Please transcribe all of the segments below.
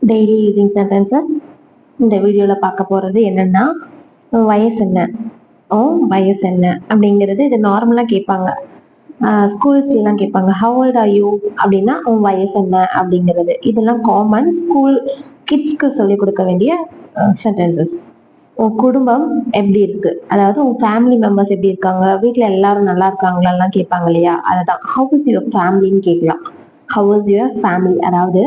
Daily using sentences. இந்த வீடியோவில் பார்க்க போகிறது என்னன்னா, உன் வயசு என்ன, வயசு என்ன அப்படிங்கிறது. இது நார்மலாக கேட்பாங்க, ஸ்கூல்ஸ்லாம் கேட்பாங்க. ஹவ் ஓல்ட் ஆர் யூ அப்படின்னா உன் வயசு என்ன அப்படிங்கிறது. இதெல்லாம் காமன் ஸ்கூல் கிட்ஸ்க்கு சொல்லிக் கொடுக்க வேண்டிய சென்டென்சஸ். உன் குடும்பம் எப்படி இருக்கு, அதாவது உன் ஃபேமிலி மெம்பர்ஸ் எப்படி இருக்காங்க, வீட்டில் எல்லாரும் நல்லா இருக்காங்களாலாம் கேட்பாங்க இல்லையா. அதுதான் ஹவ் இஸ் யுவர் ஃபேமிலின்னு கேட்கலாம். ஹவ் இஸ் யுவர் ஃபேமிலி, அதாவது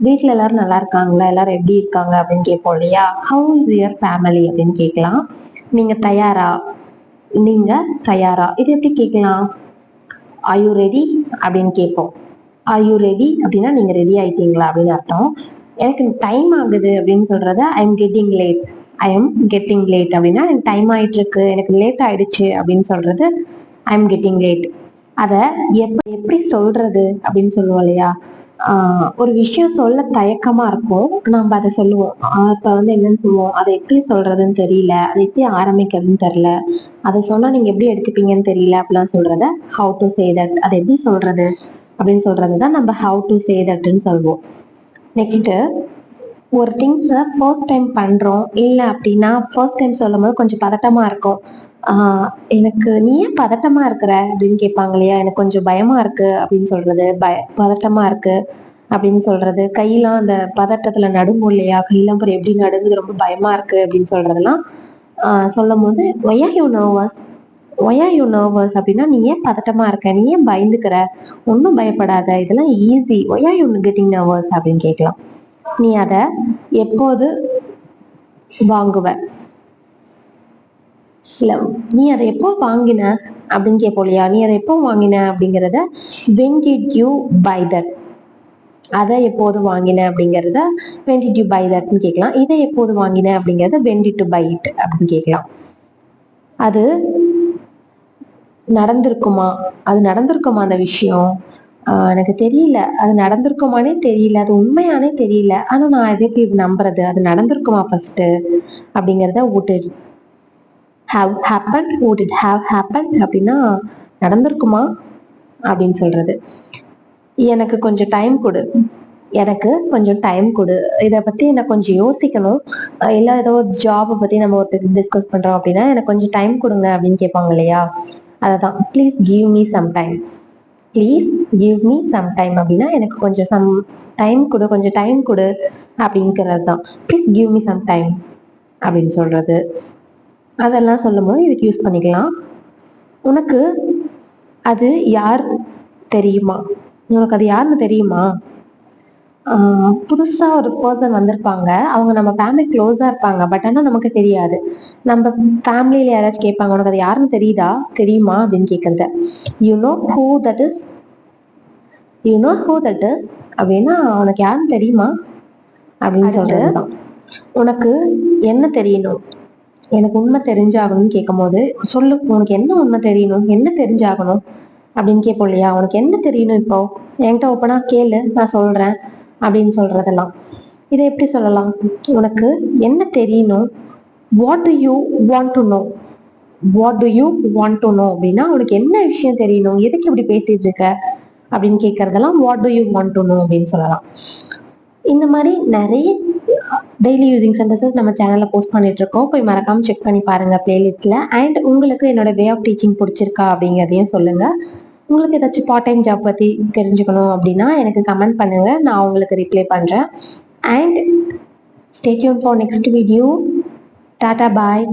வீட்டில் எல்லாரும் நல்லா இருக்காங்களா, எல்லாரும் எப்படி இருக்காங்க அப்படின்னு கேட்போம் இல்லையா. ஹவ் இஸ் யுவர் ஃபேமிலி அப்படின்னு கேட்கலாம். நீங்க தயாரா, நீங்க தயாரா, இது எப்படி கேட்கலாம். ஆர் யூ ரெடி அப்படின்னு கேட்போம். ஆர் யூ ரெடி அப்படின்னா நீங்க ரெடி ஆயிட்டீங்களா அப்படின்னு அர்த்தம். எனக்கு டைம் ஆகுது அப்படின்னு சொல்றத I am getting late. I am getting late அப்படின்னா எனக்கு டைம் ஆயிட்டு இருக்கு, எனக்கு லேட் ஆயிடுச்சு அப்படின்னு சொல்றது ஐ எம் கெட்டிங் லேட். அதை எப்படி சொல்றது அப்படின்னு சொல்லுவோம் இல்லையா. ஒரு விஷயம் சொல்ல தயக்கமா இருக்கும், நம்ம அதை சொல்லுவோம். இப்ப என்னன்னு சொல்லுவோம், அதை எப்படி சொல்றதுன்னு தெரியல, அதை எப்படி ஆரம்பிக்கிறதுன்னு தெரியல, அதை சொன்னா நீங்க எப்படி எடுத்துப்பீங்கன்னு தெரியல அப்படிலாம் சொல்றத ஹவு டு சே தட், அதை எப்படி சொல்றது அப்படின்னு சொல்றதுதான் நம்ம ஹவு டு சே தட்னு சொல்லுவோம். நெக்ஸ்ட், ஒரு திங்ஸை ஃபர்ஸ்ட் டைம் பண்றோம் இல்லை அப்படின்னா ஃபர்ஸ்ட் டைம் சொல்லும் போது கொஞ்சம் பதட்டமா இருக்கும். எனக்கு நீ ஏன் பதட்டமா இருக்கிற அப்படின்னு கேட்பாங்க இல்லையா. எனக்கு கொஞ்சம் பயமா இருக்கு அப்படின்னு சொல்றது, பதட்டமா இருக்கு அப்படின்னு சொல்றது. கையெல்லாம் அந்த பதட்டத்துல நடுங்கும் இல்லையா, கையெல்லாம் அப்புறம் எப்படி நடுங்குது, ரொம்ப பயமா இருக்கு அப்படின்னு சொல்றதெல்லாம் சொல்லும் போது why are you nervous, why are you nervous அப்படின்னா நீ ஏன் பதட்டமா இருக்க, நீ ஏன் பயந்துக்கிற, ஒன்றும் பயப்படாத, இதெல்லாம் easy, why are you getting nervous அப்படின்னு கேட்கலாம். நீ அதை எப்போது வாங்குவ, இல்ல நீ அதை எப்போ வாங்கின அப்படின்னு கேட்போம் இல்லையா. நீ அதை எப்போ வாங்கின அப்படிங்கிறத when did you buy that, அதை எப்போது வாங்கின அப்படிங்கிறத when did you buy thatன்னு கேட்கலாம். இதை எப்போது வாங்கின அப்படிங்கிறத when did you buy it அப்படின்னு கேட்கலாம். அது நடந்திருக்குமா, அது நடந்திருக்குமா அந்த விஷயம், எனக்கு தெரியல, அது நடந்திருக்குமானே தெரியல, அது உண்மையானே தெரியல, ஆனா நான் எதை எப்படி நம்புறது, அது நடந்திருக்குமா ஃபர்ஸ்ட் அப்படிங்கிறத would it have happened, would it have happened அப்படின்னா நடந்திருக்குமா அப்படின்னு சொல்றது. எனக்கு கொஞ்சம் டைம் கொடு, எனக்கு கொஞ்சம் டைம் கொடு, இதை பத்தி எனக்கு கொஞ்சம் யோசிக்கணும், இல்லை ஏதோ ஒரு ஜாபை பத்தி நம்ம ஒருத்தர் டிஸ்கஸ் பண்றோம் அப்படின்னா எனக்கு கொஞ்சம் டைம் கொடுங்க அப்படின்னு கேட்பாங்க இல்லையா. அததான் please give me some time, please give me some time அப்படின்னா எனக்கு கொஞ்சம் சம் டைம் கொடு, கொஞ்சம் டைம் கொடு அப்படிங்கிறது தான் please give me some time அப்படின்னு சொல்றது. அதெல்லாம் சொல்லும் போது இதுக்கு யூஸ் பண்ணிக்கலாம். உனக்கு அது யார் தெரியுமா, உனக்கு அது யாருன்னு தெரியுமா, புதுசா ஒரு பர்சன் வந்திருப்பாங்க, அவங்க நம்ம ஃபேமிலி க்ளோஸா இருப்பாங்க, பட் ஆனா நமக்கு தெரியாது. நம்ம ஃபேமிலியில யாராச்சும் கேட்பாங்க, உனக்கு அது யாருன்னு தெரியுமா அப்படின்னு கேட்கறது. You know who that is, you know who that is அப்படின்னா உனக்கு யாருன்னு தெரியுமா அப்படின்னு சொல்றது. உனக்கு என்ன தெரியணும், எனக்கு உண்மை தெரிஞ்சாகணும்னு கேட்கும் போது சொல்லு, உனக்கு என்ன உண்மை தெரியணும், என்ன தெரிஞ்சாகணும் அப்படின்னு கேட்போம் இல்லையா. உனக்கு என்ன தெரியணும், இப்போ என்கிட்ட ஓப்பனா கேளு, நான் சொல்றேன் அப்படின்னு சொல்றதெல்லாம். இதை எப்படி சொல்லலாம், உனக்கு என்ன தெரியணும், what do you want to no, what do you want to no அப்படின்னா உனக்கு என்ன விஷயம் தெரியணும், எதுக்கு இப்படி பேசிட்டு இருக்க அப்படின்னு கேட்கறதெல்லாம் what do you want to know அப்படின்னு சொல்லலாம். இந்த மாதிரி நிறைய டெய்லி யூசிங் சென்டென்சஸ் நம்ம சேனல்ல போஸ்ட் பண்ணிட்டு இருக்கோம், போய் மறக்காம செக் பண்ணி பாருங்க பிளேலிஸ்ட்ல. அண்ட் உங்களுக்கு என்னோட வே ஆஃப் டீச்சிங் பிடிச்சிருக்கா அப்படிங்கிறதையும் சொல்லுங்க. உங்களுக்கு ஏதாச்சும் பார்ட் டைம் ஜாப் பத்தி தெரிஞ்சுக்கணும் அப்படின்னா எனக்கு கமெண்ட் பண்ணுங்க, நான் உங்களுக்கு ரிப்ளை பண்றேன். And stay tune for next video. Tata bye.